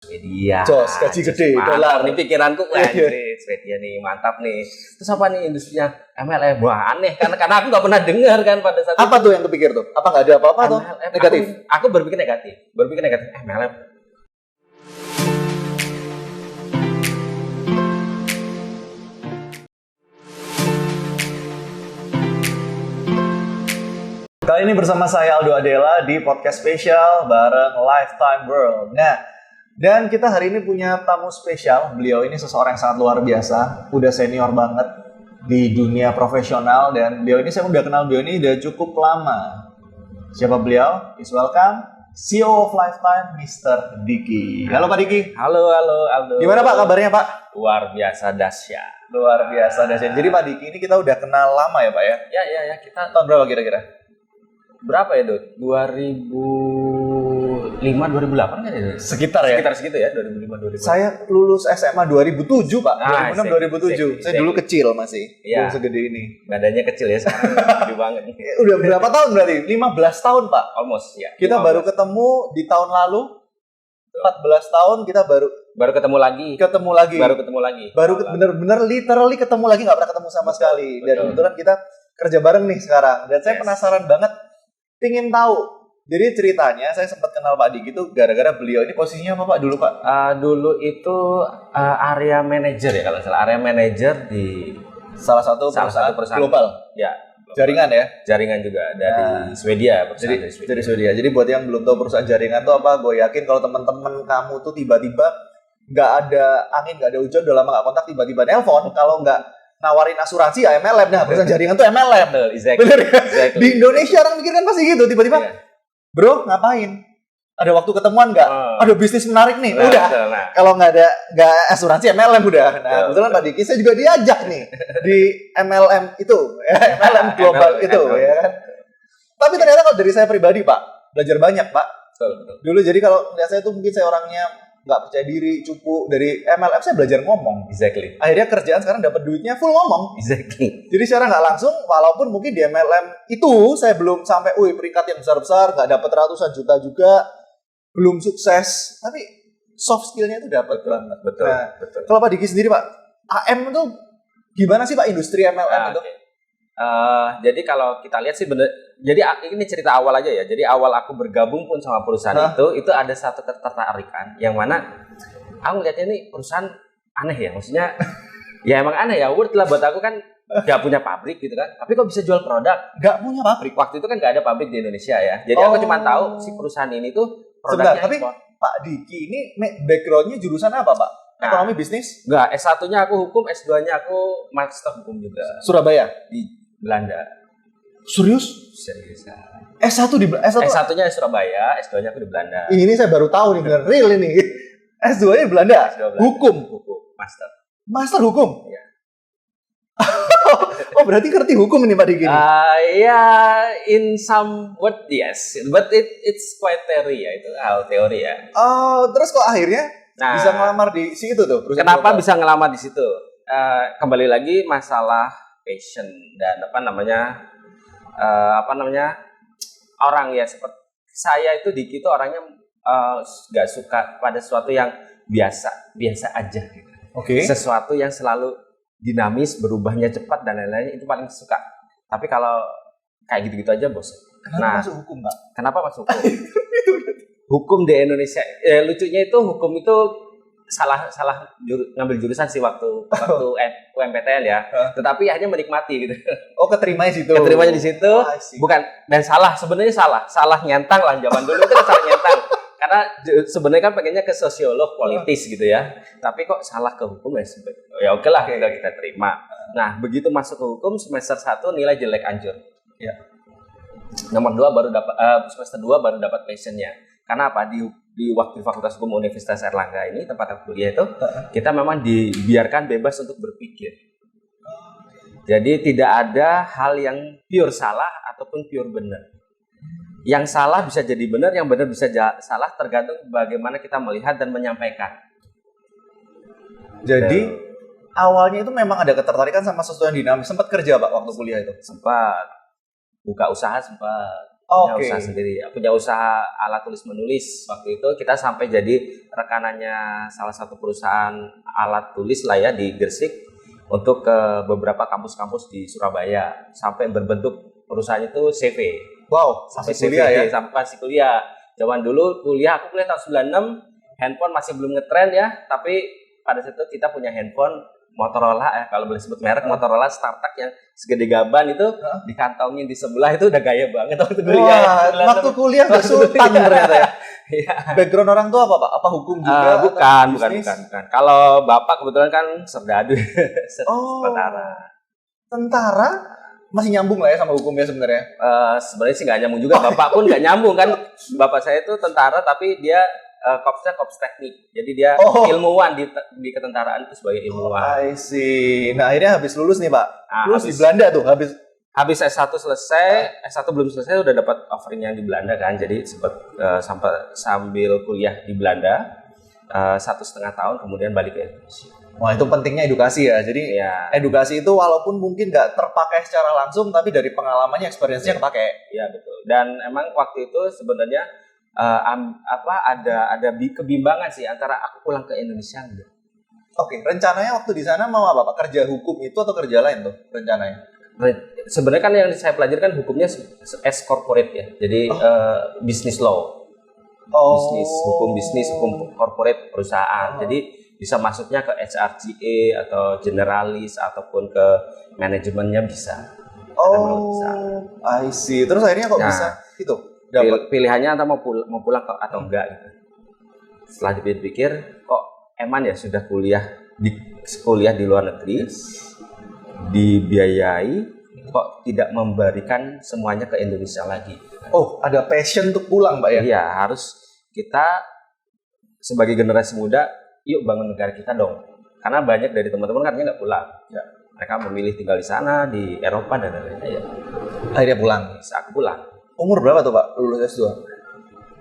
Swedia. Jos, gaji gede, dolar. dolar. Nih pikiranku, wah Swedia nih mantap nih. Terus apa nih industrinya MLM? Wah aneh, karena aku nggak pernah dengar kan pada saat Apa itu. tuh yang kepikir tuh? Apa nggak ada apa-apa tuh? MLM. Negatif? Aku berpikir negatif. MLM. Kali ini bersama saya Aldo Adela di podcast spesial bareng Lifetime World. Nah, dan kita hari ini punya tamu spesial. Beliau ini seseorang yang sangat luar biasa, udah senior banget di dunia profesional, dan beliau ini saya udah kenal beliau ini udah cukup lama. Siapa beliau? Please welcome CEO of Lifetime, Mr. Diki. Halo Pak Diki. Halo Aldo. Gimana Pak kabarnya Pak? Luar biasa dahsyat. Luar biasa dahsyat. Jadi Pak Diki ini kita udah kenal lama ya Pak ya? Ya kita Tahun berapa kira-kira? berapa ya Dok? 2005 2008 kan ya? Sekitar ya? Sekitar segitu ya, 2005 2008. Saya lulus SMA 2007 Pak, 2006 2007. Saya dulu kecil masih, Iya. belum segede ini. Badannya kecil ya sekarang, gede banget. Udah berapa tahun berarti? 15 tahun Pak. Almost ya. Kita 15. baru ketemu di tahun lalu, 14 tahun kita baru ketemu lagi. Baru bener-bener literally ketemu lagi, nggak pernah ketemu sama sekali. Dan Betul. kebetulan kita kerja bareng nih sekarang. Dan saya Yes. penasaran banget, pingin tahu. Jadi ceritanya saya sempat kenal Pak Diki itu gara-gara beliau ini posisinya apa Pak dulu Pak? Dulu itu area manager ya kalau nggak salah, area manager di Salah satu perusahaan global. Ya, Jaringan ya? jaringan juga dari Swedia, perusahaan dari Swedia. Dari Swedia. Jadi buat yang belum tahu perusahaan jaringan itu apa, gue yakin kalau teman-teman kamu tuh tiba-tiba nggak ada angin, nggak ada hujan, udah lama nggak kontak, tiba-tiba nelpon, kalau nggak nawarin asuransi ya MLM. Nah, perusahaan jaringan tuh MLM. Betul, exactly. Bener ya? Exactly. Di Indonesia orang mikir kan pasti gitu, tiba-tiba, Iya. bro ngapain? Ada waktu ketemuan nggak? Ada bisnis menarik nih, Nah, udah. betul, nah. Kalau nggak asuransi MLM udah. Nah, Betul, kebetulan Pak Diki saya juga diajak nih di MLM itu, ya, MLM global MLM, itu, ya kan. Tapi ternyata kalau dari saya pribadi Pak, belajar banyak Pak. Betul. Dulu jadi kalau lihat saya tuh mungkin saya orangnya nggak percaya diri, cupu. Dari MLM saya belajar ngomong. Exactly. Akhirnya kerjaan sekarang dapat duitnya full ngomong. Exactly. Jadi secara nggak langsung, walaupun mungkin di MLM itu saya belum sampai peringkat yang besar-besar, nggak dapat ratusan juta juga, belum sukses, tapi soft skillnya itu dapat banget. Betul. Nah, Betul. kalau Pak Diki sendiri Pak, AM itu gimana sih Pak industri MLM itu? Oke. Jadi kalau kita lihat sih bener. Jadi ini cerita awal aja ya. Jadi awal aku bergabung pun sama perusahaan itu ada satu ketertarikan yang mana aku lihatnya ini perusahaan aneh ya. Maksudnya ya emang aneh ya. Word lah buat aku kan nggak punya pabrik gitu kan. Tapi kok bisa jual produk? Nggak punya pabrik. Waktu itu kan nggak ada pabrik di Indonesia ya. Jadi aku cuma tahu si perusahaan ini tuh produknya tapi ekspor. Pak Diki ini backgroundnya jurusan apa Pak? Nah. Ekonomi bisnis? Enggak, S1-nya aku hukum, S2-nya aku master hukum juga Surabaya? di Belanda. Serius? Serius. S1 di S1? S1-nya di Surabaya, S2-nya aku di Belanda. Ini saya baru tahu nih, benar real ini. S2-nya di Belanda? S2 Belanda. Hukum? Master. Master hukum? Iya. Oh berarti ngerti hukum ini Pak Diki? In some word yes, but it's quite theory ya, itu hal teori ya. Oh, terus kok akhirnya Nah, bisa ngelamar di situ tuh? kenapa bisa ngelamar di situ? Kembali lagi masalah passion dan apa namanya orang ya seperti saya itu Diki itu orangnya nggak suka pada sesuatu yang biasa aja gitu. Oke. Sesuatu yang selalu dinamis, berubahnya cepat dan lain-lain itu paling suka. Tapi kalau kayak gitu-gitu aja bosan. Kenapa masuk hukum Pak? Kenapa masuk hukum? Hukum di Indonesia, lucunya itu hukum itu salah ngambil jurusan sih waktu UMPTN ya. Tetapi hanya menikmati gitu. Oh keterimanya situ. Keterimanya di situ, Oh, I see. bukan dan sebenarnya salah nyentang lah zaman dulu itu kan salah nyentang. Karena sebenarnya kan pengennya ke sosiolog politis gitu ya. Tapi kok salah ke hukum ya oke lah kita terima. Nah, begitu masuk ke hukum semester 1 nilai jelek anjur. Ya. Nomor 2 baru dapat semester 2 baru dapat passionnya. Karena apa? Di waktu Fakultas Hukum Universitas Airlangga ini tempat aku kuliah itu kita memang dibiarkan bebas untuk berpikir. Jadi tidak ada hal yang pure salah ataupun pure benar. Yang salah bisa jadi benar, yang benar bisa salah, tergantung bagaimana kita melihat dan menyampaikan. Jadi awalnya itu memang ada ketertarikan sama sesuatu yang dinamis. Sempat kerja Pak waktu kuliah itu? Sempat buka usaha sempat. punya Oke. usaha sendiri, punya usaha alat tulis menulis. Waktu itu kita sampai jadi rekanannya salah satu perusahaan alat tulis lah ya di Gresik untuk ke beberapa kampus-kampus di Surabaya, sampai berbentuk perusahaan itu CV. Wow, Sampai masih kuliah ya. sampai masih kuliah. Zaman dulu aku kuliah tahun 96, handphone masih belum ngetren ya, tapi pada saat itu kita punya handphone Motorola kalau boleh sebut merek, Motorola StarTAC yang segede gaban itu, dikantongin di sebelah, itu udah gaya banget waktu kuliah. Wah, waktu kuliah udah sultan ternyata ya. Iya. Background orang tua apa, Pak? Apa hukum juga? Bukan. Bisnis? Kalau bapak kebetulan kan serdadu, Oh, tentara. tentara masih nyambung lah ya sama hukumnya sebenarnya. Sebenarnya sih nggak nyambung juga, bapak pun nggak nyambung kan. Bapak saya itu tentara tapi dia kopsnya kops teknik, jadi dia ilmuwan di ketentaraan itu sebagai ilmuwan. I see. Nah akhirnya habis lulus nih Pak. Nah, Lulus di Belanda tuh habis S1 selesai, S1 belum selesai udah dapat offeringnya di Belanda kan, jadi sempat sambil kuliah di Belanda 1,5 tahun, kemudian balik ke Indonesia. Wah itu pentingnya edukasi ya. Jadi Ya, edukasi itu walaupun mungkin nggak terpakai secara langsung, tapi dari pengalamannya, experience-nya kepake. ya betul. Dan emang waktu itu sebenarnya ada kebimbangan sih antara aku pulang ke Indonesia enggak. Oke, rencananya waktu di sana mau apa Pak? Kerja hukum itu atau kerja lain tuh rencananya? Sebenarnya kan yang saya pelajari kan hukumnya as corporate ya. Jadi business law. Hukum bisnis, hukum corporate perusahaan. Jadi bisa masuknya ke HRGA atau generalis ataupun ke manajemennya bisa. I see. Terus akhirnya kok bisa gitu? Pilihannya antara mau pulang atau enggak gitu. Setelah dipikir, kok eman ya sudah kuliah di luar negeri, dibiayai, kok tidak memberikan semuanya ke Indonesia lagi. Oh, ada passion untuk pulang, Pak ya? Iya, harus kita sebagai generasi muda, yuk bangun negara kita dong. Karena banyak dari teman-teman katanya nggak pulang. Ya, mereka memilih tinggal di sana, di Eropa dan lain-lain. Ya. Akhirnya pulang. Aku pulang. Umur berapa tuh Pak lulus S2?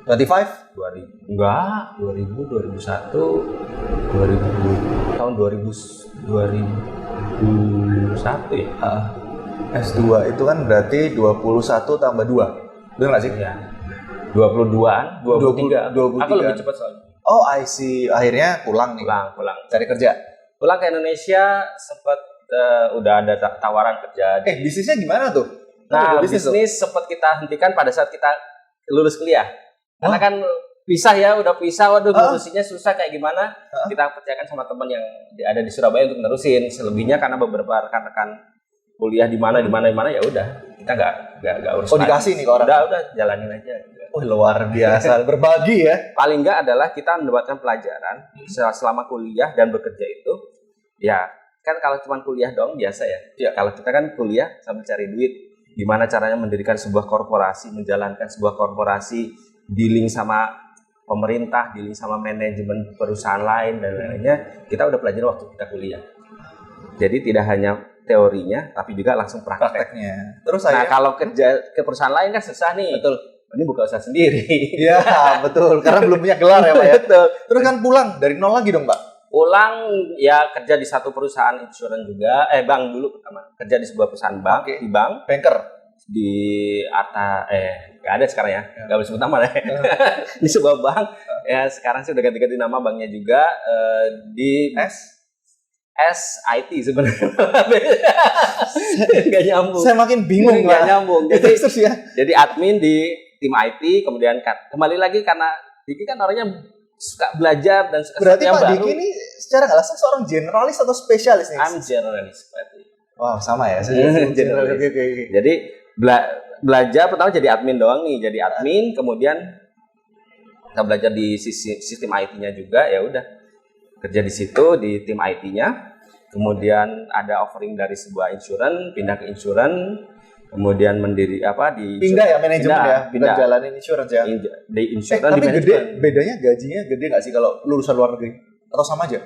25? 2001, tahun 2001 ya. S2 itu kan berarti 21 tambah 2. Benar nggak sih? Ya. 22-an, 23. 23. Aku lebih cepat soalnya. Oh, I see. Akhirnya pulang nih. Pulang. Cari kerja. Pulang ke Indonesia, sempat udah ada tawaran kerja. Bisnisnya gimana tuh? Nah, bisnis sempat kita hentikan pada saat kita lulus kuliah. Karena kan udah pisah, waduh ngurusinnya susah kayak gimana. Kita percayakan sama teman yang ada di Surabaya untuk nerusin. Selebihnya karena beberapa rekan-rekan kuliah di mana ya udah kita nggak urus. Dikasih nih ke orang. Udah jalanin aja. Luar biasa, berbagi ya. Paling nggak adalah kita mendapatkan pelajaran selama kuliah dan bekerja itu. Ya kan kalau cuma kuliah doang biasa ya. Kalau kita kan kuliah sambil cari duit. Gimana caranya mendirikan sebuah korporasi, menjalankan sebuah korporasi, dealing sama pemerintah, dealing sama manajemen perusahaan lain dan lainnya, kita udah pelajari waktu kita kuliah. Jadi tidak hanya teorinya, tapi juga langsung prakteknya. Terus kalau kerja ke perusahaan lain kan susah nih. Betul. Ini buka usaha sendiri. Iya, betul. Karena belum punya gelar ya Pak ya. Betul. Terus kan pulang dari nol lagi dong Pak? Pulang ya kerja di satu perusahaan insurans juga, bank dulu pertama. Kerja di sebuah perusahaan bank, di bank. Banker. Di nggak ada sekarang ya, nggak boleh sebut nama deh. Di sebuah bank, ya sekarang sih udah ganti-ganti nama banknya juga, di SIT sebenarnya. Nggak nyambung. Saya makin bingung nggak nyambung. Jadi admin di tim IT, kemudian kembali lagi karena Diki kan orangnya suka belajar dan suka berarti Pak baru. Diki ini secara nggak langsung seorang generalis atau spesialis nih? I'm generalist berarti. Wow, sama ya. Generalis. Jadi belajar pertama jadi admin doang nih, jadi admin, kemudian kita belajar di sistem IT-nya juga, ya udah kerja di situ di tim IT-nya. Kemudian ada offering dari sebuah insurans, pindah ke insurans, kemudian pindah ya manajemen ya, bukan jalanin insurans ya. Di insurans tapi bedanya gajinya gede nggak sih kalau lulusan luar negeri atau sama aja?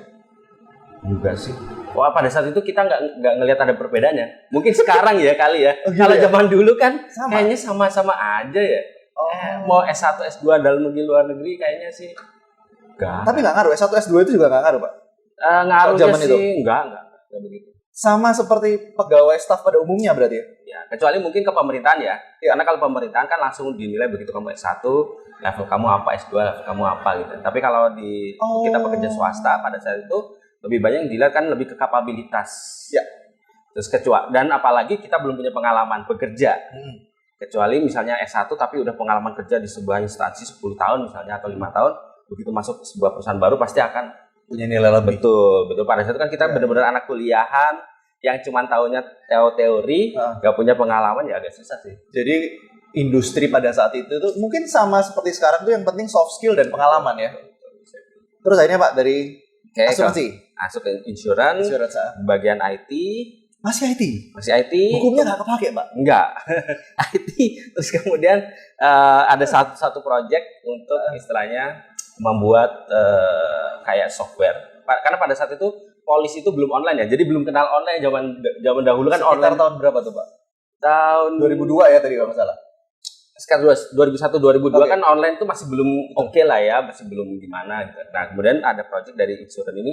Enggak sih. Wah, pada saat itu kita nggak ngelihat ada perbedaannya. Mungkin sekarang ya kali ya. Kalau zaman dulu kan kayaknya sama-sama aja ya. Mau S1, S2 dalam negeri luar negeri kayaknya sih. Tapi nggak ngaruh. S1, S2 itu juga nggak ngaruh Pak? Ngaruhnya sih enggak begitu. sama seperti pegawai staf pada umumnya berarti ya? Ya, kecuali mungkin ke pemerintahan ya. Karena kalau pemerintahan kan langsung dinilai begitu kamu S1, level kamu apa, S2, level kamu apa gitu. Tapi kalau di kita pekerja swasta pada saat itu lebih banyak yang dilihat kan lebih ke kapabilitas. Ya. Terus dan apalagi kita belum punya pengalaman bekerja. Kecuali misalnya S1 tapi udah pengalaman kerja di sebuah instansi 10 tahun misalnya atau 5 tahun, begitu masuk ke sebuah perusahaan baru pasti akan punya nilai lebih. Betul. Pada saat itu kan kita benar-benar anak kuliahan yang cuma taunya teori, nggak punya pengalaman ya agak susah sih. Jadi industri pada saat itu tuh mungkin sama seperti sekarang tuh yang penting soft skill dan pengalaman ya. Terus akhirnya Pak dari asuransi, masuk ke insurance, bagian IT. Masih IT? Masih IT. Hukumnya nggak kepake Pak? Enggak. IT. Terus kemudian ada satu project untuk istilahnya membuat kayak software. Karena pada saat itu polisi itu belum online ya, jadi belum kenal online zaman dahulu kan. Sekitar online. Tahun berapa tuh Pak? Tahun 2002 ya tadi kalau nggak salah. Sekitar 2001-2002 kan online tuh masih belum oke lah ya, masih belum gimana gitu. Nah kemudian ada project dari insurance ini,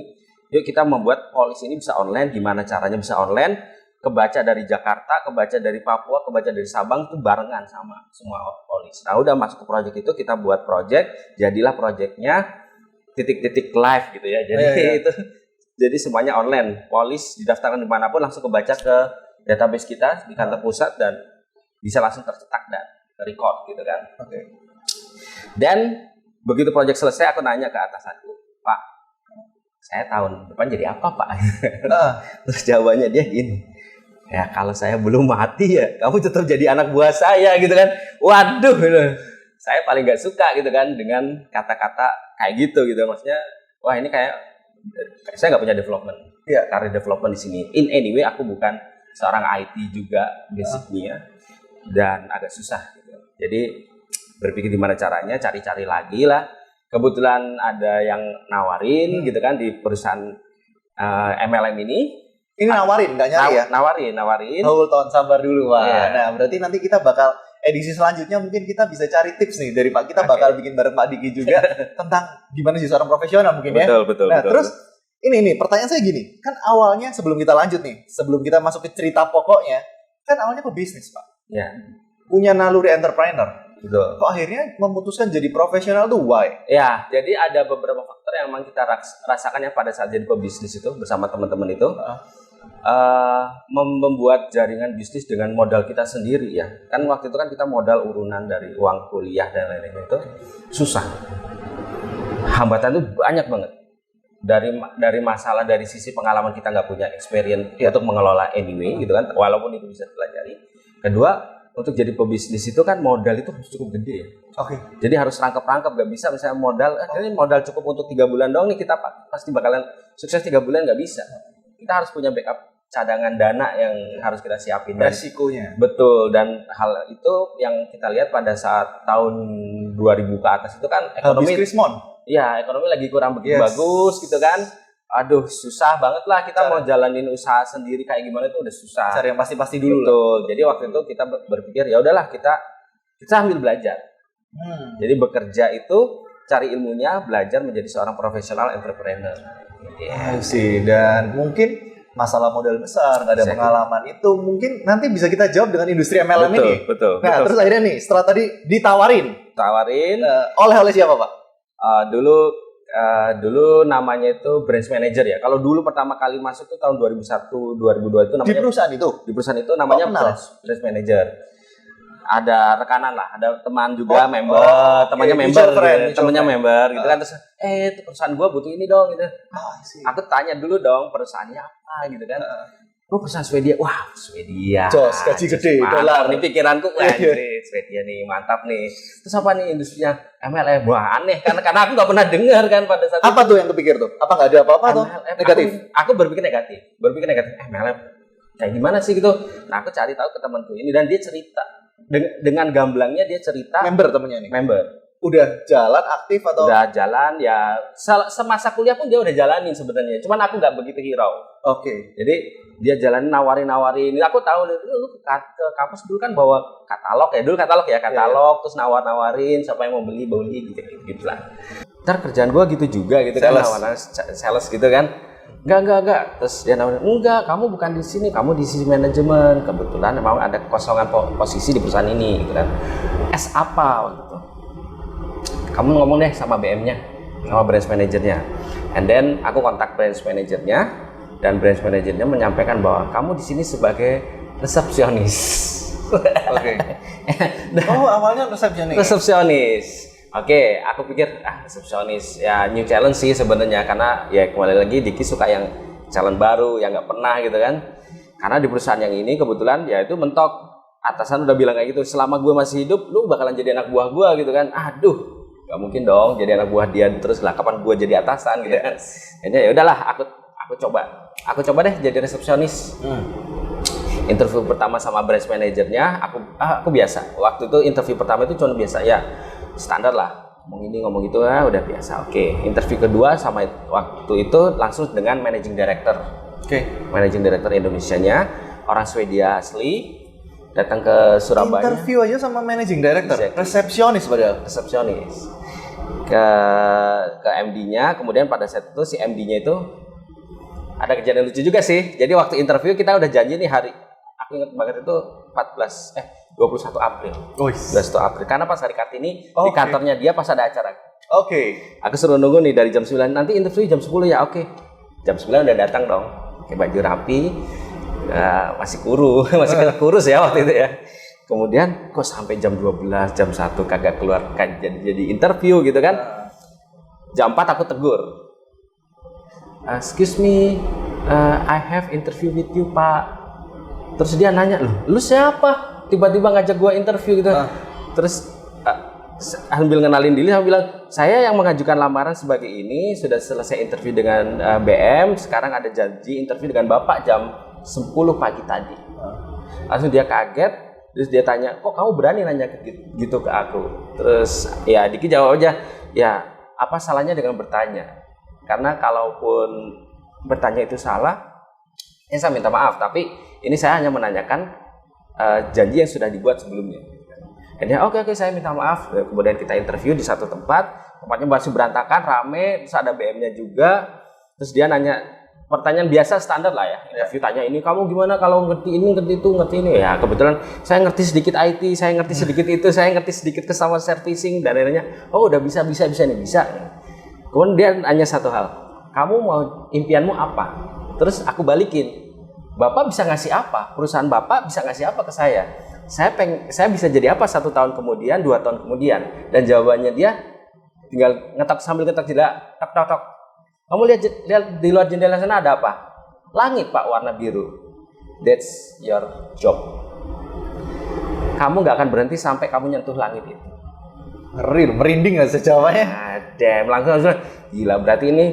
yuk kita membuat polisi ini bisa online, gimana caranya bisa online, kebaca dari Jakarta, kebaca dari Papua, kebaca dari Sabang itu barengan sama semua polisi. Nah udah masuk ke project itu, kita buat project, jadilah projectnya titik-titik live gitu ya. Jadi itu jadi semuanya online. Polis didaftarkan dimanapun langsung kebaca ke database kita di kantor pusat dan bisa langsung tercetak dan record gitu kan. Dan begitu project selesai aku nanya ke atasanku, Pak, saya tahun depan jadi apa Pak? Terus jawabannya dia gini, ya kalau saya belum mati ya kamu tetap jadi anak buah saya gitu kan. Waduh gitu. Saya paling gak suka gitu kan dengan kata-kata kayak gitu maksudnya. Wah ini kayak saya gak punya development, career development di sini. In anyway aku bukan seorang IT juga basicnya dan agak susah gitu. Jadi berpikir gimana caranya, cari-cari lagi lah. Kebetulan ada yang nawarin gitu kan di perusahaan MLM ini. Ini nawarin, nggak nyari ya? Nawarin. Hold on, sabar dulu Pak. Nah, berarti nanti kita bakal edisi selanjutnya mungkin kita bisa cari tips nih dari Pak. Kita bakal bikin bareng Pak Diki juga tentang gimana sih seorang profesional mungkin ya. Betul. Nah, terus ini pertanyaan saya gini, kan awalnya sebelum kita lanjut nih, sebelum kita masuk ke cerita pokoknya, kan awalnya pebisnis Pak. Ya. Punya naluri entrepreneur. Betul. Kok akhirnya memutuskan jadi profesional tuh why? Ya, jadi ada beberapa faktor yang memang kita rasakannya pada saat jadi pebisnis itu bersama teman-teman itu. Membuat jaringan bisnis dengan modal kita sendiri ya. Kan waktu itu kan kita modal urunan dari uang kuliah dan lain-lain itu susah. Hambatan itu banyak banget. Dari masalah dari sisi pengalaman kita nggak punya experience untuk mengelola anyway gitu kan, walaupun itu bisa dipelajari. Kedua, untuk jadi pebisnis itu kan modal itu harus cukup gede ya. Jadi harus rangkap-rangkap, nggak bisa misalnya ini modal cukup untuk 3 bulan doang nih kita pasti bakalan sukses 3 bulan, nggak bisa. Kita harus punya backup cadangan dana yang harus kita siapin. Resikonya. Betul, dan hal itu yang kita lihat pada saat tahun 2000 ke atas itu kan ekonomi ekonomi lagi kurang begitu bagus gitu kan. Aduh, susah banget lah kita mau jalanin usaha sendiri kayak gimana itu udah susah. Cari yang pasti-pasti dulu. Betul. Jadi waktu itu kita berpikir ya udahlah kita sambil belajar. Jadi bekerja itu cari ilmunya, belajar menjadi seorang profesional entrepreneur. Sih, dan mungkin masalah modal besar, nggak ada pengalaman itu mungkin nanti bisa kita jawab dengan industri MLM ini. Betul. Terus akhirnya nih setelah tadi ditawarin oleh siapa Pak? Dulu namanya itu branch manager ya. Kalau dulu pertama kali masuk itu tahun 2001 2002 itu namanya di perusahaan itu namanya branch manager. Ada rekanan lah, ada teman juga member, temannya member gitu kan. Terus itu perusahaan gua butuh ini dong gitu. Aku tanya dulu dong perusahaannya apa gitu kan. Perusahaan Swedia. Wah, Swedia. Jos, gaji gede, dolar. Nih pikiranku, Swedia nih, mantap nih. Terus apa nih industrinya? MLM. Wah, aneh karena aku nggak pernah dengar kan pada saat apa tuh yang kepikir tuh? Apa nggak ada apa-apa tuh? Negatif. Aku berpikir negatif. MLM kayak gimana sih gitu. Nah, aku cari tahu ke temanku ini dan dia cerita. Dengan gamblangnya dia cerita. Member temennya nih. Member. Udah jalan aktif atau? Udah jalan ya. Semasa kuliah pun dia udah jalanin sebenarnya. Cuman aku nggak begitu hirau. Jadi dia jalanin nawarin. Aku tahu lu ke kampus dulu kan bawa katalog ya. Terus nawarin siapa yang mau beli gitu lah. Ntar kerjaan gua gitu juga gitu kan. Sales gitu kan. Enggak. Terus dia nawarin, enggak, kamu bukan di sini, kamu di sisi manajemen. Kebetulan memang ada kekosongan posisi di perusahaan ini, gitu kan. Apa waktu itu? Kamu ngomong deh sama BM-nya, sama branch manajernya. And then aku kontak branch manajernya, dan branch manajernya menyampaikan bahwa kamu di sini sebagai resepsionis. Oke. Oh, awalnya resepsionis. Resepsionis. Oke, aku pikir resepsionis ya new challenge sih sebenarnya, karena ya kembali lagi Diki suka yang challenge baru yang nggak pernah gitu kan. Karena di perusahaan yang ini kebetulan ya itu mentok, atasan udah bilang kayak gitu, selama gue masih hidup lu bakalan jadi anak buah gue gitu kan. Aduh, nggak mungkin dong jadi anak buah dia terus lah, kapan gue jadi atasan gitu kan. Jadi ya udahlah, aku coba deh jadi resepsionis. Interview pertama sama branch manajernya, aku biasa. Waktu itu interview pertama itu cuma biasa ya, standar lah, ngomong ini ngomong itu ya udah biasa. Oke, interview kedua sama waktu itu langsung dengan managing director. Managing director Indonesianya, orang Swedia asli, datang ke Surabaya. Interview aja sama managing director, resepsionis padahal. Resepsionis ke MD-nya. Kemudian pada saat itu si MD-nya itu ada kejadian lucu juga sih. Jadi waktu interview kita udah janji nih hari, aku ingat banget itu 21 April. 21 April. Karena pas hari Kartini di kantornya dia pas ada acara. Aku suruh nunggu nih dari jam 9, nanti interview jam 10 ya. Jam 9 udah datang dong. Pakai baju rapi. Masih kurus ya waktu itu ya. Kemudian kok sampai jam 12, jam 1 kagak keluar kan jadi interview gitu kan. Jam 4 aku tegur. Excuse me, I have interview with you, Pak. Terus dia nanya, lu siapa? Tiba-tiba ngajak gua interview gitu. Terus sambil ngenalin diri, sambil bilang, saya yang mengajukan lamaran sebagai ini, sudah selesai interview dengan BM, sekarang ada janji interview dengan Bapak jam 10 pagi tadi. Langsung dia kaget, terus dia tanya, kok kamu berani nanya gitu ke aku? Terus ya Diki jawab aja, ya apa salahnya dengan bertanya? Karena kalaupun bertanya itu salah, ya saya minta maaf, tapi ini saya hanya menanyakan janji yang sudah dibuat sebelumnya. Dan dia oke, saya minta maaf. Kemudian kita interview di satu tempatnya masih berantakan, rame, terus ada BM-nya juga. Terus dia nanya pertanyaan biasa standar lah ya. Interview tanya ini, kamu gimana kalau ngerti ini, ngerti itu, ngerti ini. Ya kebetulan saya ngerti sedikit IT, saya ngerti sedikit itu, saya ngerti sedikit customer servicing, dan akhirnya udah bisa nih, bisa. Kemudian dia nanya satu hal, kamu mau impianmu apa? Terus aku balikin, Bapak bisa ngasih apa? Perusahaan Bapak bisa ngasih apa ke saya? Saya bisa jadi apa 1 tahun kemudian, 2 tahun kemudian? Dan jawabannya dia tinggal sambil ngetok jendela, tok. Kamu lihat di luar jendela sana ada apa? Langit, Pak, warna biru. That's your job. Kamu nggak akan berhenti sampai kamu nyentuh langit itu. Ngeri, merinding nggak sih jawabannya? Langsung gila, berarti ini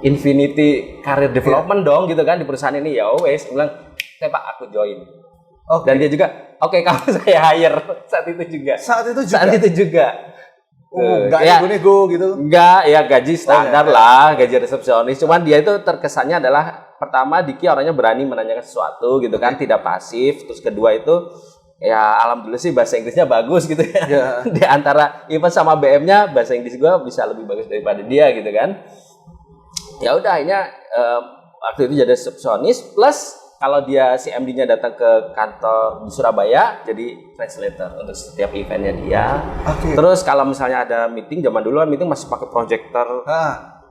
infinity career development dong gitu kan di perusahaan ini. Ya wes, bilang, Pak, aku join. Dan dia juga, oke, kamu saya hire saat itu juga. Nggak nego gitu? Enggak, ya gaji standar lah, gaji resepsionis. Cuman dia itu terkesannya adalah, pertama Diki orangnya berani menanyakan sesuatu gitu kan, tidak pasif. Terus kedua itu, ya alhamdulillah sih bahasa Inggrisnya bagus gitu ya. Di antara even sama BM-nya, bahasa Inggris gue bisa lebih bagus daripada dia gitu kan. Ya udah, akhirnya waktu itu jadi resepsionis, plus kalau dia si MD-nya datang ke kantor di Surabaya jadi translator untuk setiap eventnya dia. Terus kalau misalnya ada meeting, zaman dulu kan meeting masih pakai proyektor.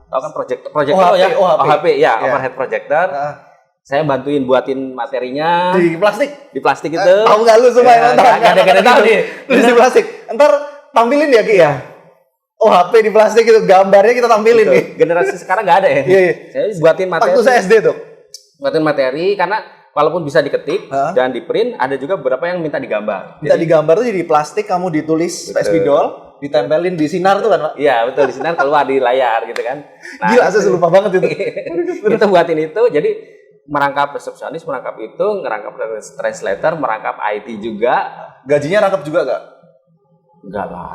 Tahu kan proyektor ya? OHP ya, overhead projector. Saya bantuin buatin materinya di plastik itu. Tahu nggak lu supaya nggak tahu nih. Terus di plastik. Ntar tampilin ya Ki ya. HP di plastik itu gambarnya kita tampilin nih. Generasi sekarang nggak ada ya. Iya. Saya buatin materi. Waktu saya SD tuh. Buatin materi karena walaupun bisa diketik dan di print, ada juga beberapa yang minta digambar. Minta digambar tuh jadi plastik, kamu ditulis spidol, ditempelin di sinar tuh kan Pak? Iya betul, di sinar keluar di layar gitu kan. Nah, gila, saya lupa banget itu. Kita buatin itu, jadi merangkap resepsionis, merangkap itu, ngerangkap translator, merangkap IT juga. Gajinya rangkap juga gak? Enggak lah.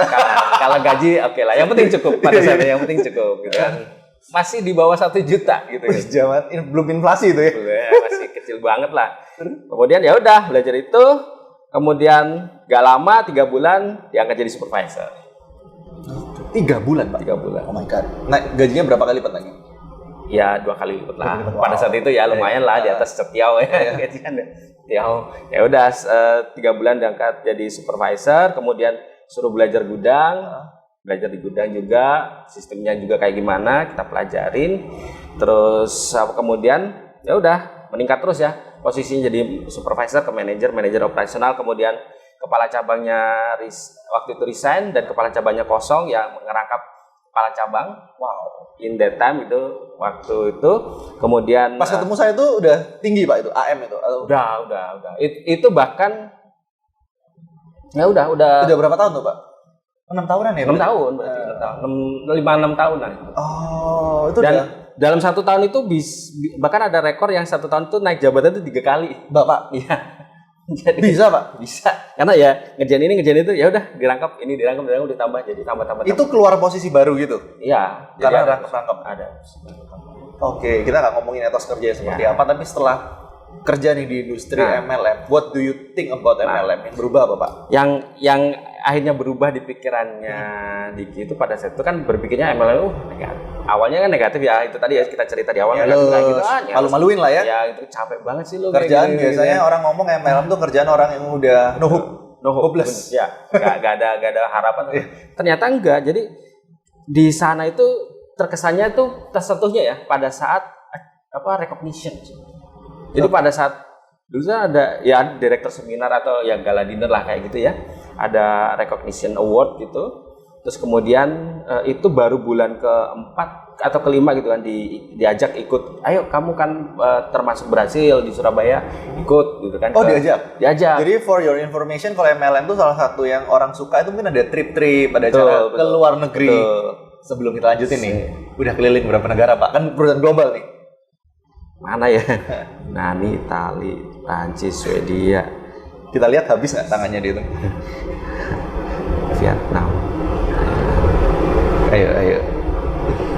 Kalau gaji oke lah, yang penting cukup pada saat yang penting cukup gitu kan. Masih di bawah 1 juta gitu kan. Zaman belum inflasi itu ya. Masih kecil banget lah. Kemudian ya udah belajar itu, kemudian gak lama 3 bulan diangkat jadi supervisor. 3 bulan Pak? 3 bulan. Oh my god. Nah, gajinya berapa kali lipat lagi? Ya 2 kali lipat lah. Wow. Pada saat itu ya lumayan lah di atas Setiau ya. Gajian Setiau. Ya udah 3 bulan diangkat jadi supervisor, kemudian suruh belajar gudang. Belajar di gudang juga, sistemnya juga kayak gimana kita pelajarin. Terus kemudian ya udah meningkat terus ya. Posisinya jadi supervisor ke manajer operasional, kemudian kepala cabangnya waktu itu resign dan kepala cabangnya kosong yang ngerangkap kepala cabang. Wow. In that time itu waktu itu kemudian Pas ketemu saya tuh udah tinggi Pak itu AM itu. Udah. Itu bahkan ya udah berapa tahun tuh Pak? 6 tahunan ya? 6 tahun berarti 5-6 tahunan. Oh, itu dan udah. Dalam 1 tahun itu bahkan ada rekor yang 1 tahun itu naik jabatan itu 3 kali. Bapak? Iya. Jadi Bisa Pak? bisa. Karena ya ngerjain itu ya udah dirangkap ditambah jadi tambah. Itu keluar posisi baru gitu? Iya. Karena ada rangkap. ada. Oke, kita nggak ngomongin etos kerja seperti apa, tapi setelah kerja nih di industri MLM, what do you think about MLM? Yang berubah apa Pak? Yang akhirnya berubah di pikirannya Diki itu pada saat itu kan berpikirnya MLM negatif. Awalnya kan negatif ya, itu tadi ya kita cerita di awal Ya, negatif gitu malu-maluin lah ya. Ya itu capek banget sih lo Kerjaan kayak biasanya orang ngomong MLM tuh kerjaan orang yang udah hopeless. Ya, gak ada harapan. Ternyata enggak. Jadi di sana itu terkesannya tuh tersentuhnya ya pada saat recognition. Jadi pada saat dulu ada ya direktur seminar atau ya gala dinner lah kayak gitu ya. Ada recognition award gitu. Terus kemudian itu baru bulan keempat atau kelima gitu kan diajak ikut. Ayo kamu kan termasuk berhasil di Surabaya ikut gitu kan. Oh diajak? Diajak. Jadi for your information kalau MLM tuh salah satu yang orang suka itu mungkin ada trip-trip, ada cara ke luar negeri. Betul. Sebelum kita lanjutin nih, udah keliling berapa negara Pak? Kan perusahaan global nih. Mana ya? Nani, Itali, Prancis, Swedia. Kita lihat habis nggak tangannya dia itu? Vietnam. Ayo.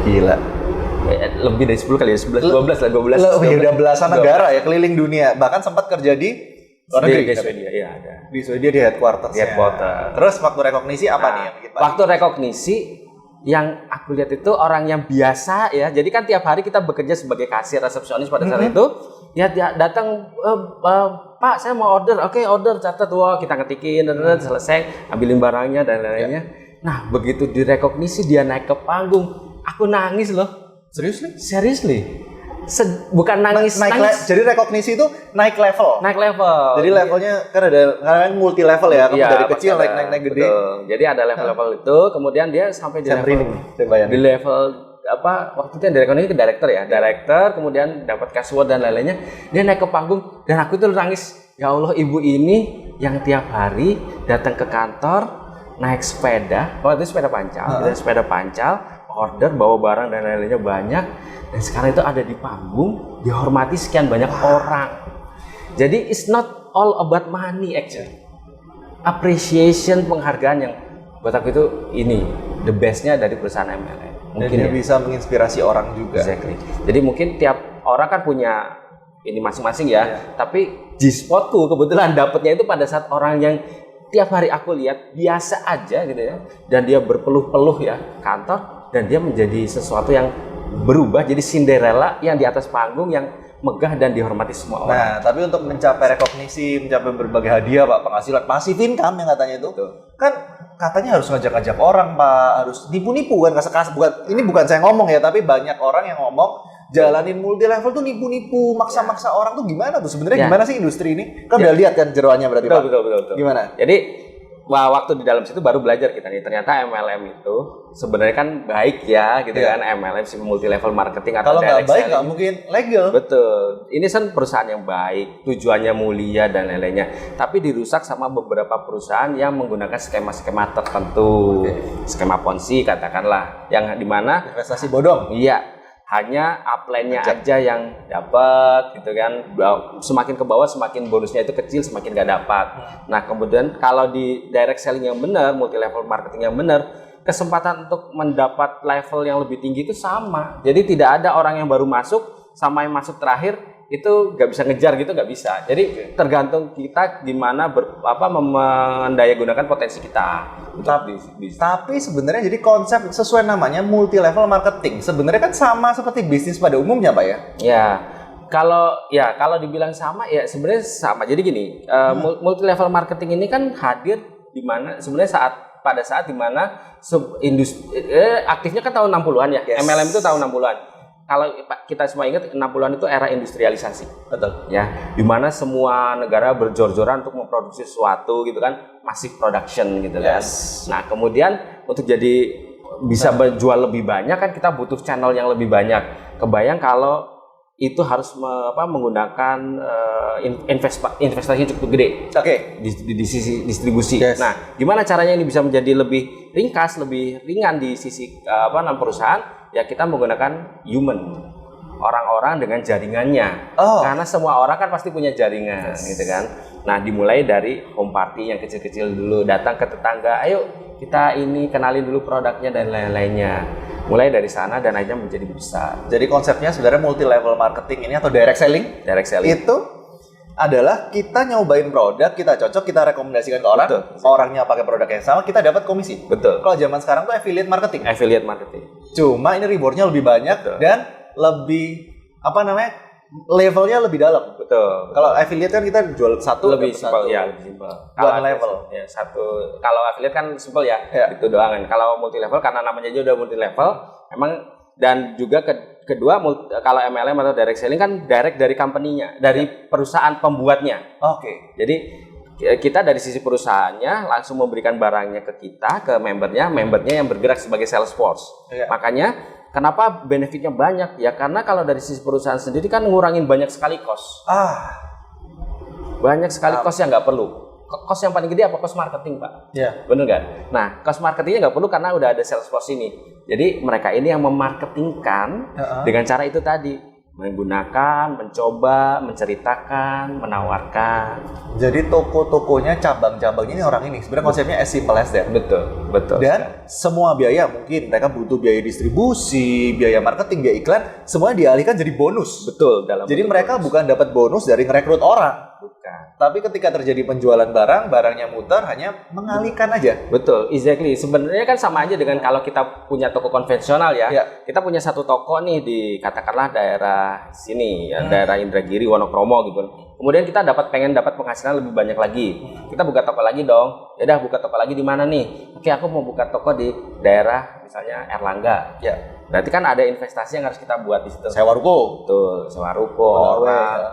Gila. Lebih dari 10 kali ya, 12 lah. Udah belasan negara ya keliling dunia. Bahkan sempat kerja di luar negeri. Di Swedia, iya ada. Di Swedia di headquarters. Terus waktu rekognisi apa nih yang bikin Pak? Waktu rekognisi yang aku lihat itu orang yang biasa ya. Jadi kan tiap hari kita bekerja sebagai kasir resepsionis pada saat itu. Ya dia datang, Pak saya mau order. Oke, order, catat. Wah, kita ketikin, selesai, ambilin barangnya dan lainnya. Nah, begitu direkognisi dia naik ke panggung, aku nangis loh. Seriously. Bukan nangis. Jadi rekognisi itu naik level. Jadi levelnya kan ada multi level ya, kamu dari kecil naik gede. Betul. Jadi ada level-level itu, kemudian dia sampai di level waktu itu yang direkognisi ke director ya. Director, kemudian dapat cashword dan lain-lainnya. Dia naik ke panggung dan aku tuh nangis. Ya Allah, ibu ini yang tiap hari datang ke kantor naik sepeda, waktu itu sepeda pancal, order, bawa barang dan lain-lainnya banyak, dan sekarang itu ada di panggung, dihormati sekian banyak orang. Jadi it's not all about money actually. Appreciation, penghargaan yang buat aku itu ini the bestnya dari perusahaan MLM. Mungkin dia bisa menginspirasi orang juga. Exactly. Jadi mungkin tiap orang kan punya ini masing-masing ya. Tapi G-spotku kebetulan dapetnya itu pada saat orang yang tiap hari aku lihat biasa aja gitu ya, dan dia berpeluh-peluh ya kantor, dan dia menjadi sesuatu yang berubah jadi Cinderella yang di atas panggung yang megah dan dihormati semua orang. Nah, tapi untuk mencapai rekognisi, mencapai berbagai hadiah Pak, penghasilan passive income yang katanya itu, kan katanya harus ngajak-ngajak orang Pak, harus nipu-nipu kan, ini bukan saya ngomong ya, tapi banyak orang yang ngomong jalanin multi level tuh nipu-nipu, maksa-maksa orang tuh gimana tuh sebenarnya? Gimana sih industri ini? Kan udah lihat kan jeroannya berarti Pak. Betul. Gimana? Jadi waktu di dalam situ baru belajar kita nih, ternyata MLM itu sebenarnya kan baik ya gitu kan, MLM si multi level marketing atau kalau nggak baik nggak mungkin legal. Betul. Ini kan perusahaan yang baik, tujuannya mulia dan lain-lainnya, tapi dirusak sama beberapa perusahaan yang menggunakan skema-skema tertentu, skema Ponzi katakanlah, yang dimana investasi bodong. Iya. Hanya upline-nya aja yang dapat gitu kan, semakin ke bawah semakin bonusnya itu kecil, semakin nggak dapat. Nah kemudian kalau di direct selling yang benar, multi level marketing yang benar, kesempatan untuk mendapat level yang lebih tinggi itu sama. Jadi tidak ada orang yang baru masuk sama yang masuk terakhir itu nggak bisa ngejar gitu, nggak bisa. Jadi tergantung kita gimana mendayagunakan potensi kita. Tapi sebenarnya jadi konsep sesuai namanya multi level marketing. Sebenarnya kan sama seperti bisnis pada umumnya, Pak ya. Kalau dibilang sama ya sebenarnya sama. Jadi gini, multi level marketing ini kan hadir di mana sebenarnya pada saat di mana aktifnya kan tahun 60-an ya. Yes. MLM itu tahun 60-an. Kalau kita semua ingat 60-an itu era industrialisasi. Betul. Ya, di mana semua negara berjor-joran untuk memproduksi sesuatu gitu kan, massive production gitu kan. Nah, kemudian untuk jadi bisa menjual lebih banyak kan kita butuh channel yang lebih banyak. Kebayang kalau itu harus menggunakan investasi cukup gede. Di sisi distribusi. Yes. Nah, gimana caranya ini bisa menjadi lebih ringkas, lebih ringan di sisi perusahaan? Ya kita menggunakan human, orang-orang dengan jaringannya. Karena semua orang kan pasti punya jaringan, gitu kan. Nah, dimulai dari home party yang kecil-kecil dulu, datang ke tetangga, ayo kita ini kenalin dulu produknya dan lain-lainnya. Mulai dari sana dan akhirnya menjadi besar. Jadi konsepnya sebenarnya multi level marketing ini atau direct selling. Direct selling itu adalah kita nyobain produk, kita cocok, kita rekomendasikan ke orang. Betul. Orangnya pakai produk yang sama, kita dapat komisi. Betul. Kalau zaman sekarang tuh affiliate marketing. Affiliate marketing. Cuma ini rewardnya lebih banyak. Betul. Dan lebih levelnya lebih dalam. Betul. Kalau affiliate kan kita jual satu lebih simpel ya, lebih simpel. One level. Ya, satu. Kalau affiliate kan simpel ya. Itu doang kan. Kalau multi level karena namanya aja udah multi level, emang dan juga kedua kalau MLM atau direct selling kan direct dari company-nya, dari perusahaan pembuatnya. Jadi kita dari sisi perusahaannya langsung memberikan barangnya ke kita, ke membernya yang bergerak sebagai sales force. Makanya kenapa benefitnya banyak? Ya karena kalau dari sisi perusahaan sendiri kan ngurangin banyak sekali cost. Banyak sekali cost yang nggak perlu. Cost yang paling gede apa? Cost marketing, Pak. Bener nggak? Nah, cost marketingnya nggak perlu karena udah ada sales force ini. Jadi mereka ini yang memarketingkan dengan cara itu tadi, menggunakan, mencoba, menceritakan, menawarkan. Jadi toko-tokonya, cabang-cabangnya ini orang ini. Sebenarnya konsepnya as simple as that. Betul. Dan semua biaya mungkin mereka butuh biaya distribusi, biaya marketing, biaya iklan, semuanya dialihkan jadi bonus. Betul. Jadi mereka bukan dapat bonus dari ngerekrut orang. Bukan. Tapi ketika terjadi penjualan barangnya muter, hanya mengalihkan aja. Betul, exactly. Sebenarnya kan sama aja dengan kalau kita punya toko konvensional ya. Kita punya satu toko nih di katakanlah daerah sini, daerah Indragiri, Wonokromo gitu. Kemudian kita pengen dapat penghasilan lebih banyak lagi. Kita buka toko lagi dong. Ya udah buka toko lagi di mana nih? Oke, aku mau buka toko di daerah misalnya Erlangga. Berarti kan ada investasi yang harus kita buat di situ. Sewa ruko. Betul, sewa ruko,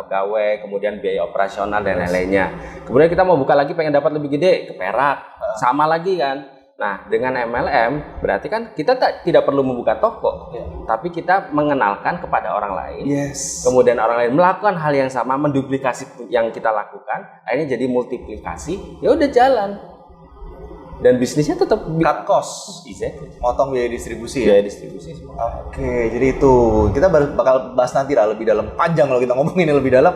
pegawai, kemudian biaya operasional dan lain-lainnya. Kemudian kita mau buka lagi pengen dapat lebih gede ke Perak. Sama lagi kan. Nah, dengan MLM berarti kan kita tidak perlu membuka toko. Tapi kita mengenalkan kepada orang lain. Kemudian orang lain melakukan hal yang sama, menduplikasi yang kita lakukan, akhirnya jadi multiplikasi. Ya udah jalan. Dan bisnisnya tetap cut cost, motong biaya distribusi. Semua. Jadi itu kita bakal bahas nanti lah lebih dalam, panjang kalau kita ngomongin ini lebih dalam.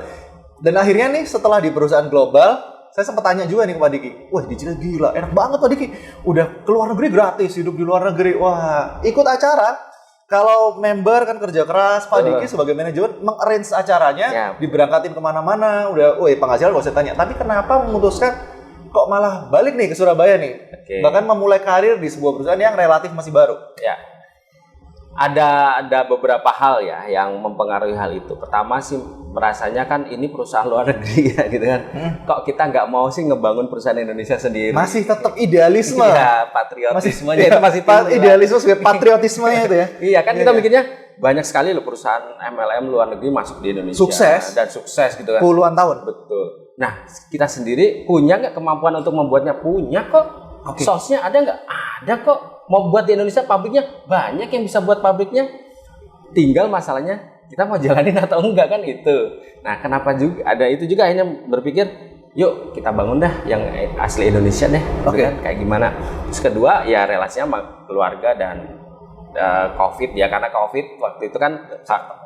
Dan akhirnya nih setelah di perusahaan global, saya sempat tanya juga nih ke Pak Diki, wah di China gila, enak banget Pak Diki, udah keluar negeri gratis, hidup di luar negeri, wah ikut acara. Kalau member kan kerja keras, Pak Diki sebagai manajemen meng-arrange acaranya, diberangkatin kemana-mana, udah, penghasilan gak usah tanya. Tapi kenapa memutuskan kok malah balik nih ke Surabaya nih? Bahkan memulai karir di sebuah perusahaan yang relatif masih baru. Ada beberapa hal ya yang mempengaruhi hal itu. Pertama sih merasanya kan ini perusahaan luar negeri ya gitu kan. Kok kita nggak mau sih ngebangun perusahaan Indonesia sendiri? Masih tetap idealisme. Patriotismenya itu masih idealisme sebagai patriotismenya itu ya. Iya kan kita mikirnya banyak sekali loh perusahaan MLM luar negeri masuk di Indonesia. Sukses gitu kan. Puluhan tahun. Betul. Nah, kita sendiri punya nggak kemampuan untuk membuatnya? Punya kok. Source-nya ada nggak? Ada kok. Mau buat di Indonesia pabriknya banyak yang bisa buat pabriknya. Tinggal masalahnya kita mau jalanin atau enggak kan itu. Nah, kenapa juga ada itu juga akhirnya berpikir, yuk kita bangun dah yang asli Indonesia deh. Kan? Kayak gimana? Terus kedua ya relasinya sama keluarga dan COVID ya, karena COVID waktu itu kan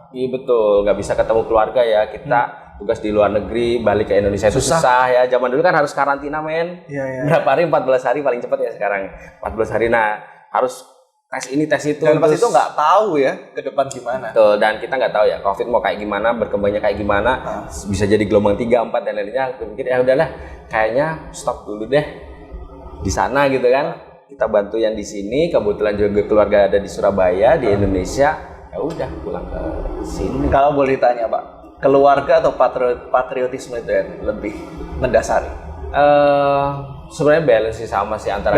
betul nggak bisa ketemu keluarga ya, kita tugas di luar negeri, balik ke Indonesia itu susah ya. Zaman dulu kan harus karantina berapa hari? 14 hari paling cepat ya sekarang 14 hari. Nah harus tes ini tes itu. Dan pas itu nggak tahu ya ke depan gimana. Betul, dan kita nggak tahu ya COVID mau kayak gimana, berkembangnya kayak gimana, bisa jadi gelombang 3, 4 dan lainnya. Aku pikir ya udahlah, kayaknya stop dulu deh di sana gitu kan. Kita bantu yang di sini, kebetulan juga keluarga ada di Surabaya, di Indonesia. Ya udah pulang ke sini. Kalau boleh ditanya Pak, keluarga atau patriotisme itu yang lebih mendasari? Sebenarnya balance sih, sama sih antara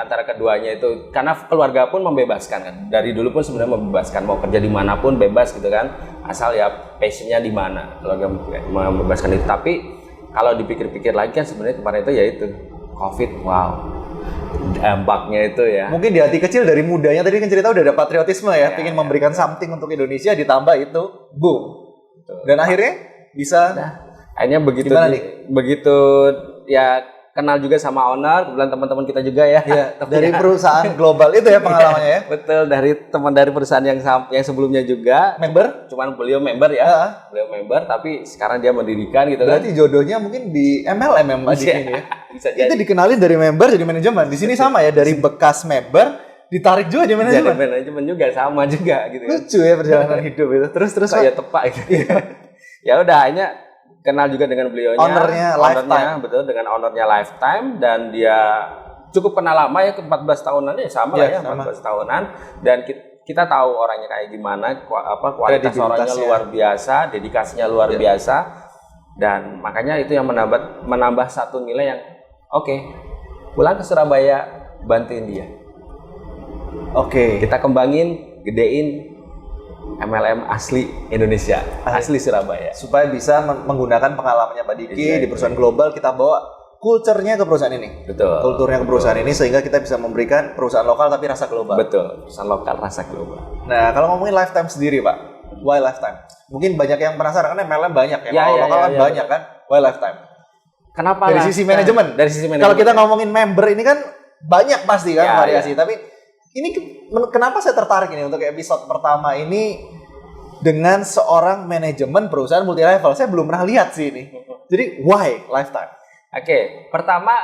antara keduanya itu, karena keluarga pun membebaskan kan, dari dulu pun sebenarnya membebaskan, mau kerja dimanapun bebas gitu kan, asal ya passionnya di mana, keluarga membebaskan itu. Tapi kalau dipikir-pikir lagi kan sebenarnya kemarin itu ya itu COVID, wow, dampaknya itu ya. Mungkin di hati kecil dari mudanya tadi kan cerita udah ada patriotisme ya, ingin memberikan something untuk Indonesia, ditambah itu boom. Dan akhirnya bisa. Akhirnya begitu ya kenal juga sama owner, kebetulan teman-teman kita juga ya. Dari perusahaan global itu ya pengalamannya ya. Betul, dari teman dari perusahaan yang sebelumnya juga. Member? Cuman beliau member ya. Beliau member, tapi sekarang dia mendirikan gitu. Berarti jodohnya mungkin di MLM yang Mbak Diki ini ya. Bisa jadi. Itu dikenalin dari member jadi manajemen. Di sini sama ya, dari bekas member ditarik juga jadi manajemen. Jadi manajemen juga sama juga gitu. Lucu ya perjalanan hidup itu. Terus kayak tepak gitu. Ya udah, hanya kenal juga dengan beliaunya, ownernya Lifetime. Betul, dengan ownernya Lifetime, dan dia cukup kenal lama ya, 14 tahunan ya, sama lah ya, 14 tahunan, dan kita tahu orangnya kayak gimana, kualitas orangnya luar biasa, dedikasinya luar biasa, dan makanya itu yang menambah satu nilai yang oke, pulang ke Surabaya, bantuin dia. Kita kembangin, gedein MLM asli Indonesia, asli Surabaya. Supaya bisa menggunakan pengalamannya Pak Diki di perusahaan global, kita bawa kulturnya ke perusahaan ini. Betul. Kulturnya ke perusahaan ini sehingga kita bisa memberikan perusahaan lokal tapi rasa global. Betul, perusahaan lokal rasa global. Nah, kalau ngomongin Lifetime sendiri Pak, why Lifetime? Mungkin banyak yang penasaran, karena MLM banyak ya, lokal kan banyak kan, why Lifetime? Kenapa? Dari sisi manajemen. Dari sisi manajemen. Kalau kita ngomongin member ini kan banyak pasti kan variasi, tapi ini kenapa saya tertarik ini untuk episode pertama ini dengan seorang manajemen perusahaan multi level. Saya belum pernah lihat sih ini. Jadi why Lifetime? Pertama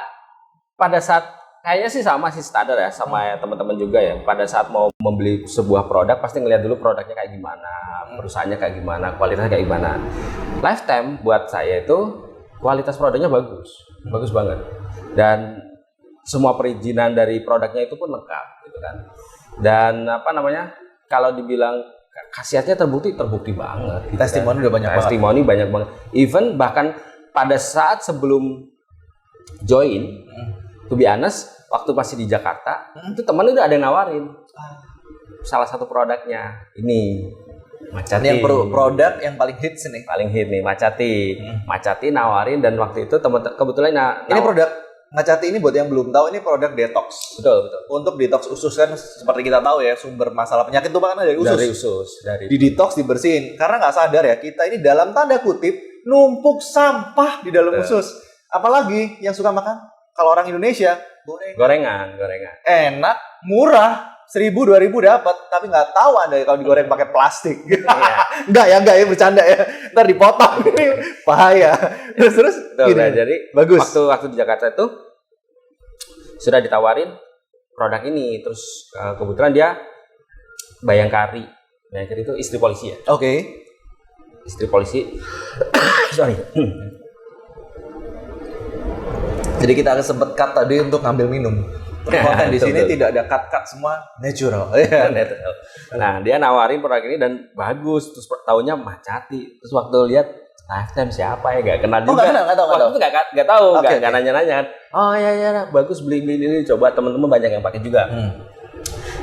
pada saat kayaknya sih sama sih standar ya, sama ya teman-teman juga ya. Pada saat mau membeli sebuah produk pasti ngelihat dulu produknya kayak gimana, perusahaannya kayak gimana, kualitasnya kayak gimana. Lifetime buat saya itu kualitas produknya bagus banget. Dan semua perizinan dari produknya itu pun lengkap gitu kan. Dan kalau dibilang khasiatnya terbukti banget gitu. Testimoni udah banyak banget. Even bahkan pada saat sebelum join, to be honest, waktu masih di Jakarta, itu teman udah ada yang nawarin salah satu produknya ini Macati. Ini yang produk yang paling hits nih. Paling hit nih Macati. Macati nawarin, dan waktu itu teman kebetulan ini produk Macati ini buat yang belum tahu, ini produk detox. Betul. Untuk detox usus kan seperti kita tahu ya, sumber masalah penyakit itu bahkan dari usus. Di detox, dibersihin. Karena nggak sadar ya, kita ini dalam tanda kutip numpuk sampah di dalam usus. Apalagi yang suka makan, kalau orang Indonesia, gorengan. Enak, murah. 1.000, 2.000 dapat, tapi nggak tahu Anda kalau digoreng pakai plastik. Enggak ya, bercanda ya. Ntar dipotong, ini bahaya. Terus jadi bagus. Waktu di Jakarta itu sudah ditawarin produk ini, terus kebetulan dia Bayangkari itu istri polisi ya. Istri polisi. Sorry. Jadi kita akan sempat cut tadi untuk ngambil minum. Konten di sini tidak ada cut semua natural. Natural. Nah, dia nawarin produk ini dan bagus. Terus tahunnya Macati. Terus waktu lihat Lifetime siapa ya, gak kenal juga. Nggak tahu. Waktu itu nggak tahu, nggak nanya-nanya kan. Oh ya, bagus, beli ini. Coba teman-teman banyak yang pakai juga.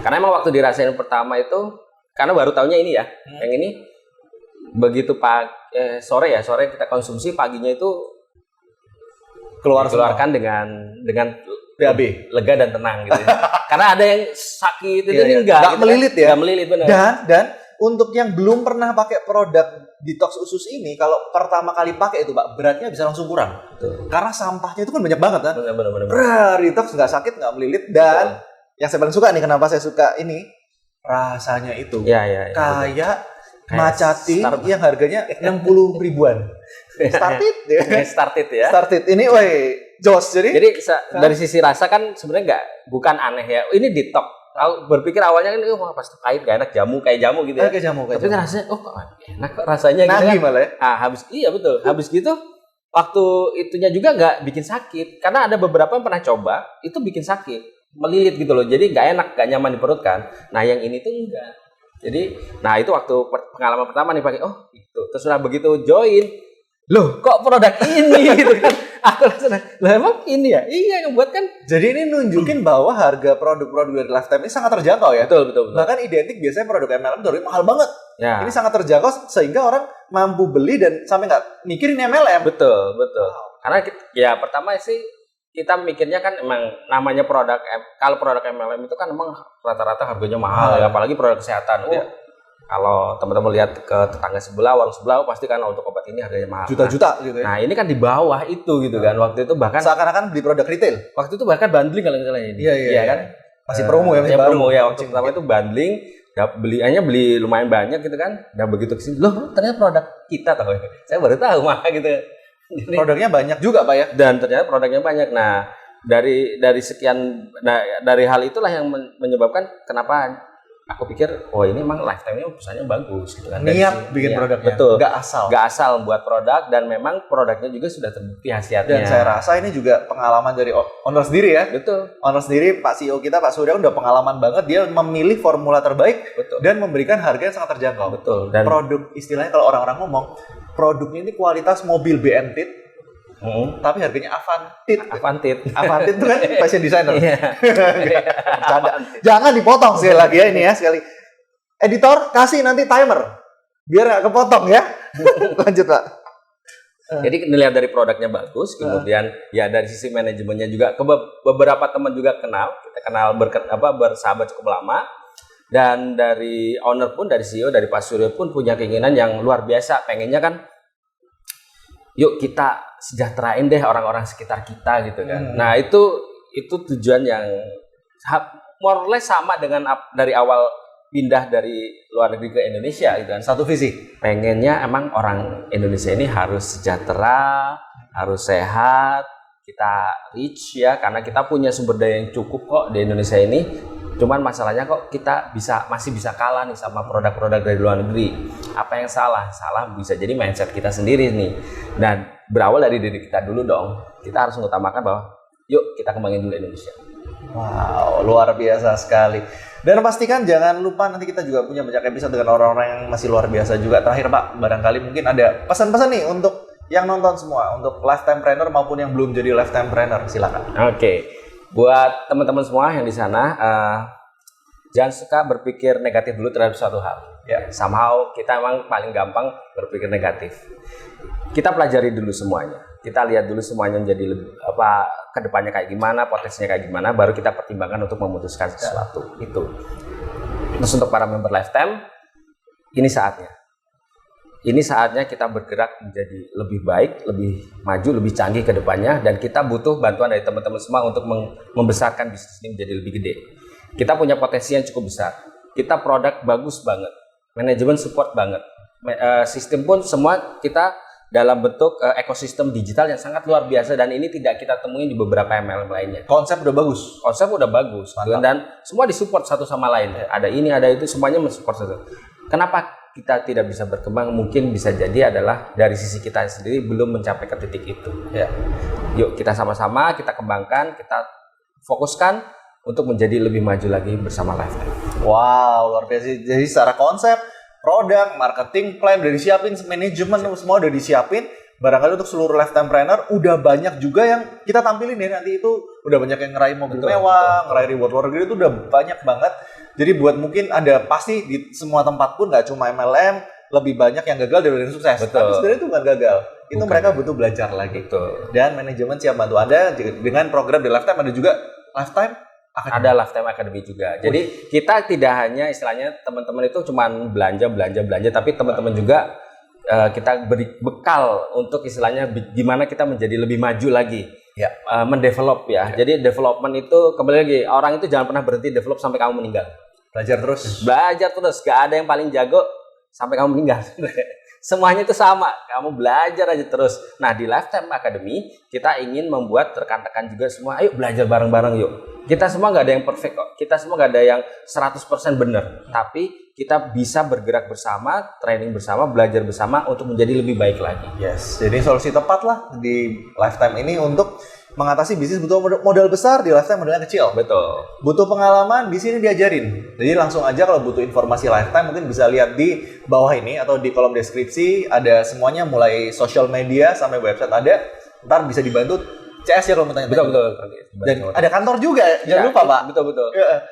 Karena emang waktu dirasain pertama itu, karena baru tahunya ini ya, yang ini begitu sore kita konsumsi, paginya itu keluarkan dengan BAB, lega dan tenang gitu. Karena ada yang sakit itu enggak melilit ya. Enggak melilit benar. Dan untuk yang belum pernah pakai produk detox usus ini, kalau pertama kali pakai itu, Pak, beratnya bisa langsung kurang. Betul. Karena sampahnya itu kan banyak banget kan. Benar. Detox nggak sakit, nggak melilit, dan yang saya paling suka nih, kenapa saya suka ini, rasanya itu kayak Macati yang harganya 60 ribuan. Started ya. Ini Jos. Jadi dari sisi rasa kan sebenarnya bukan aneh ya. Ini detox. Aku berpikir awalnya kan wah pasti pahit gak enak kayak jamu gitu ya. Kayak jamu, kayak Tapi jamu. rasanya kok enak kok rasanya gitu Nagih kan. malah ya. Iya betul. Habis gitu waktu itunya juga nggak bikin sakit karena ada beberapa yang pernah coba itu bikin sakit, melilit gitu loh. Jadi nggak enak, nggak nyaman di perut kan. Nah yang ini tuh enggak. Jadi, nah itu waktu pengalaman pertama nih pakai. Oh itu. Terus udah begitu join, loh kok produk ini gitu kan. Aku langsung, lah emang ini ya? Iya yang buat kan. Jadi ini nunjukin bahwa harga produk-produk dari Lifetime ini sangat terjangkau ya. Betul. Bahkan identik biasanya produk MLM dari mahal banget. Ya. Ini sangat terjangkau sehingga orang mampu beli dan sampai nggak mikirin MLM. Betul. Karena ya pertama sih kita mikirnya kan emang namanya produk kalau produk MLM itu kan emang rata-rata harganya mahal ya, apalagi produk kesehatan. Iya. Kalau teman-teman lihat ke tetangga sebelah, warung sebelah pasti kan untuk obat ini harganya mahal. Juta-juta gitu ya. Nah, ini kan di bawah itu gitu kan. Waktu itu bahkan Seakan-akan beli produk retail. waktu itu bahkan bundling kalau nggak salah ini. Iya kan? Masih promo ya, masih baru. Promo ya. Waktu pertama itu bundling, beli lumayan banyak gitu kan. Dan begitu kesini, loh ternyata produk kita tahu. Saya baru tahu mah gitu. Jadi, produknya banyak juga Pak ya. dan ternyata produknya banyak. Nah, dari sekian dari hal itulah yang menyebabkan kenapa aku pikir ini emang Lifetime-nya perusahaannya bagus gitu kan. Niat bikin produknya. Betul. Gak asal Buat produk dan memang produknya juga sudah terbukti khasiatnya. Dan saya rasa ini juga pengalaman dari owner sendiri ya. Betul. Owner sendiri, Pak CEO kita, Pak Surya udah pengalaman banget. Dia memilih formula terbaik. Betul. Dan memberikan harga yang sangat terjangkau. Betul. Dan produk, istilahnya kalau orang-orang ngomong, produknya ini kualitas mobil BNT. Tapi harganya Avantit itu kan fashion designer. Bercanda. Jangan dipotong sekali lagi ya ini ya sekali. Editor kasih nanti timer biar nggak kepotong ya. Lanjut Pak. Jadi dilihat dari produknya bagus, kemudian ya dari sisi manajemennya juga beberapa teman juga kita kenal bersahabat cukup lama. Dan dari owner pun, dari CEO, dari Pak Suryo pun punya keinginan yang luar biasa, pengennya kan yuk kita sejahterain deh orang-orang sekitar kita gitu kan. Nah itu tujuan yang more or less sama dengan dari awal pindah dari luar negeri ke Indonesia gitu kan. Satu visi. Pengennya emang orang Indonesia ini harus sejahtera, harus sehat, kita rich ya, karena kita punya sumber daya yang cukup kok di Indonesia ini. Cuman masalahnya kok kita masih bisa kalah nih sama produk-produk dari luar negeri. Apa yang salah? Salah bisa jadi mindset kita sendiri nih. Dan berawal dari diri kita dulu dong. Kita harus mengutamakan bahwa yuk kita kembangin dulu Indonesia. Wow, luar biasa sekali. Dan pastikan jangan lupa nanti kita juga punya banyak episode dengan orang-orang yang masih luar biasa juga. Terakhir Pak, barangkali mungkin ada pesan-pesan nih untuk yang nonton semua, untuk lifetime planner maupun yang belum jadi lifetime planner, silakan. Oke. Buat teman-teman semua yang di sana, jangan suka berpikir negatif dulu terhadap suatu hal. Ya, somehow kita emang paling gampang berpikir negatif. Kita pelajari dulu semuanya. Kita lihat dulu semuanya menjadi kedepannya kayak gimana, potensinya kayak gimana, baru kita pertimbangkan untuk memutuskan sesuatu. Itu. Terus untuk para member lifetime, ini saatnya. Ini saatnya kita bergerak menjadi lebih baik, lebih maju, lebih canggih ke depannya, dan kita butuh bantuan dari teman-teman semua untuk membesarkan bisnis ini menjadi lebih gede. Kita punya potensi yang cukup besar. Kita produk bagus banget, manajemen support banget, sistem pun semua kita dalam bentuk ekosistem digital yang sangat luar biasa, dan ini tidak kita temuin di beberapa MLM lainnya. Konsep udah bagus. Mantap. Dan semua disupport satu sama lain. Ada ini, ada itu, semuanya mensupport satu. Kenapa kita tidak bisa berkembang? Mungkin bisa jadi adalah dari sisi kita sendiri belum mencapai ke titik itu. Ya. Yuk kita sama-sama kita kembangkan, kita fokuskan untuk menjadi lebih maju lagi bersama Lifetime. Wow, luar biasa. Jadi secara konsep, produk, marketing plan udah disiapin, manajemen semua udah disiapin. Barangkali untuk seluruh lifetime planner udah banyak juga yang kita tampilin ya nanti itu. Udah banyak yang ngeraih mobil mewah, ngeraih reward luar negeri, itu udah banyak banget. Jadi buat mungkin ada pasti di semua tempat pun nggak cuma MLM, lebih banyak yang gagal daripada yang sukses. Betul. Tapi sebenarnya itu nggak gagal. Itu Bukan. mereka butuh belajar lagi. Betul. Dan manajemen siap bantu Anda dengan program di Lifetime. Ada juga Lifetime Academy. Ada Lifetime Academy juga. Jadi kita tidak hanya istilahnya teman-teman itu cuma belanja, tapi teman-teman juga kita beri bekal untuk istilahnya gimana kita menjadi lebih maju lagi. Ya. Mendevelop ya. Jadi development itu kembali lagi, orang itu jangan pernah berhenti develop sampai kamu meninggal. Belajar terus. Gak ada yang paling jago sampai kamu meninggal. Semuanya itu sama, kamu belajar aja terus. Nah, di Lifetime Academy kita ingin membuat rekan-rekan juga semua, ayo belajar bareng-bareng yuk. Kita semua nggak ada yang perfect kok, kita semua nggak ada yang 100% benar. Tapi kita bisa bergerak bersama, training bersama, belajar bersama untuk menjadi lebih baik lagi. Yes, jadi solusi tepat lah di Lifetime ini untuk mengatasi bisnis butuh modal besar, di Lifetime modalnya kecil. Betul. Butuh pengalaman, di sini diajarin. Jadi langsung aja kalau butuh informasi Lifetime mungkin bisa lihat di bawah ini atau di kolom deskripsi, ada semuanya mulai social media sampai website ada. Ntar bisa dibantu CS ya kalau mau tanya. Betul. Dan ada kantor juga, jangan lupa Pak. Betul.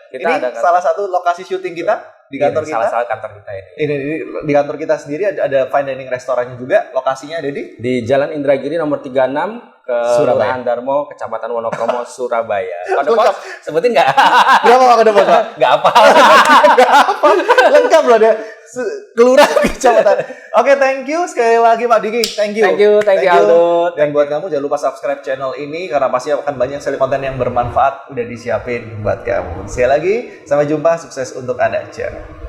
Ini salah satu lokasi syuting kita di kantor kita. Salah kantor kita ini. Ini di kantor kita sendiri ada fine dining restorannya juga. Lokasinya ada di Jalan Indragiri nomor 36 ke Surabaya Darmo, Kecamatan Wonokromo, Surabaya. Kode pos sebutin nggak? Berapa Pak kode pos Pak? Nggak apa. Lengkap loh ada kelurahan kecamatan. Oke, thank you sekali lagi Pak Diki. Thank you Aldo. Dan buat kamu jangan lupa subscribe channel ini karena pasti akan banyak sekali konten yang bermanfaat udah disiapin buat kamu. Sekali lagi, sampai jumpa, sukses untuk Anda. Ciao.